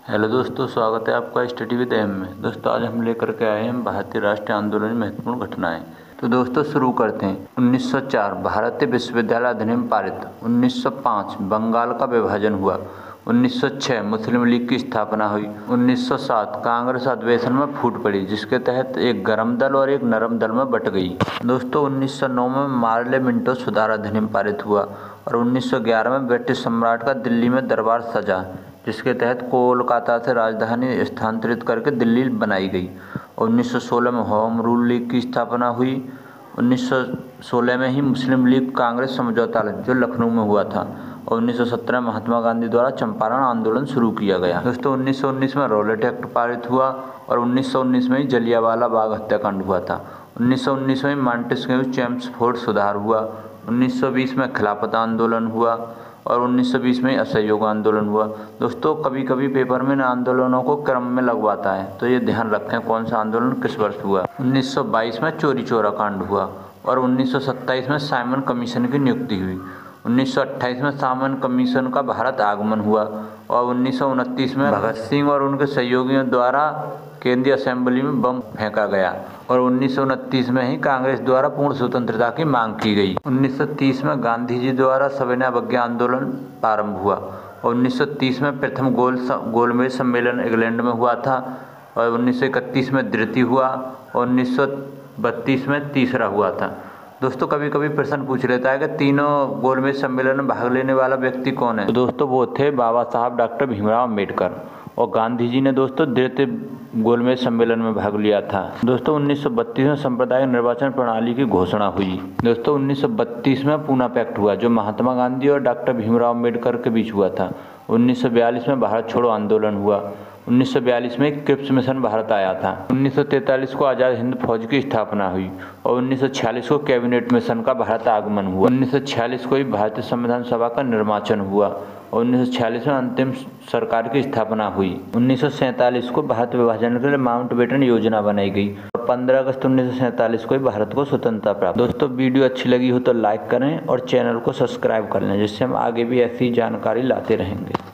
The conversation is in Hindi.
हेलो दोस्तों, स्वागत है आपका स्टडी विद एम में। दोस्तों आज हम लेकर के आए हैं भारतीय राष्ट्रीय आंदोलन में महत्वपूर्ण घटनाएं। तो दोस्तों शुरू करते हैं। 1904 भारतीय विश्वविद्यालय अधिनियम पारित। 1905 बंगाल का विभाजन हुआ। 1906 मुस्लिम लीग की स्थापना हुई। 1907 कांग्रेस अधिवेशन में फूट पड़ी, जिसके तहत एक गर्म दल और एक नरम दल में बट गई। दोस्तों 1909 में मार्ले मिंटो सुधार अधिनियम पारित हुआ और 1911 में ब्रिटिश सम्राट का दिल्ली में दरबार सजा, जिसके तहत कोलकाता से राजधानी स्थानांतरित करके दिल्ली बनाई गई। 1916 में होम रूल लीग की स्थापना हुई। 1916 में ही मुस्लिम लीग कांग्रेस समझौता जो लखनऊ में हुआ था। और 1917 में महात्मा गांधी द्वारा चंपारण आंदोलन शुरू किया गया। दोस्तों 1919 में रॉलेट एक्ट पारित हुआ और 1919 में ही जलियांवाला बाग हत्याकांड हुआ था। 1919 में मॉन्टेस्क्यू चेम्सफोर्ड सुधार हुआ। 1920 में खिलाफत आंदोलन हुआ और 1920 में असहयोग आंदोलन हुआ। दोस्तों कभी कभी पेपर में इन आंदोलनों को क्रम में लगवाता है, तो ये ध्यान रखें कौन सा आंदोलन किस वर्ष हुआ। 1922 में चोरी चोरा कांड हुआ और 1927 में साइमन कमीशन की नियुक्ति हुई। 1928 में साइमन कमीशन का भारत आगमन हुआ और 1929 में भगत सिंह और उनके सहयोगियों द्वारा केंद्रीय असेंबली में बम फेंका गया और 1929 में ही कांग्रेस द्वारा पूर्ण स्वतंत्रता की मांग की गई। 1930 में गांधी जी द्वारा सविनय अवज्ञा आंदोलन प्रारंभ हुआ और 1930 में प्रथम गोलमेज सम्मेलन इंग्लैंड में हुआ था और 1931 में द्वितीय हुआ और 1932 में तीसरा हुआ था। दोस्तों कभी कभी प्रश्न पूछ लेता है कि तीनों गोलमेज सम्मेलन में भाग लेने वाला व्यक्ति कौन है। तो दोस्तों वो थे बाबा साहब डॉक्टर भीमराव अम्बेडकर और गांधी जी ने दोस्तों द्वितीय गोलमेज सम्मेलन में भाग लिया था। दोस्तों 1932 में सांप्रदायिक निर्वाचन प्रणाली की घोषणा हुई। दोस्तों 1932 में पूना पैक्ट हुआ, जो महात्मा गांधी और डॉक्टर भीमराव अम्बेडकर के बीच हुआ था। 1942 में भारत छोड़ो आंदोलन हुआ। 1942 में क्रिप्स मिशन भारत आया था। 1943 को आज़ाद हिंद फौज की स्थापना हुई और 1946 को कैबिनेट मिशन का भारत आगमन हुआ। 1946 को ही भारतीय संविधान सभा का निर्वाचन हुआ और 1946 में अंतिम सरकार की स्थापना हुई। 1947 को भारत विभाजन के लिए माउंटबेटन योजना बनाई गई और 15 अगस्त 1947 को ही भारत को स्वतंत्रता प्राप्त। दोस्तों वीडियो अच्छी लगी हो तो लाइक करें और चैनल को सब्सक्राइब कर लें, जिससे हम आगे भी ऐसी जानकारी लाते रहेंगे।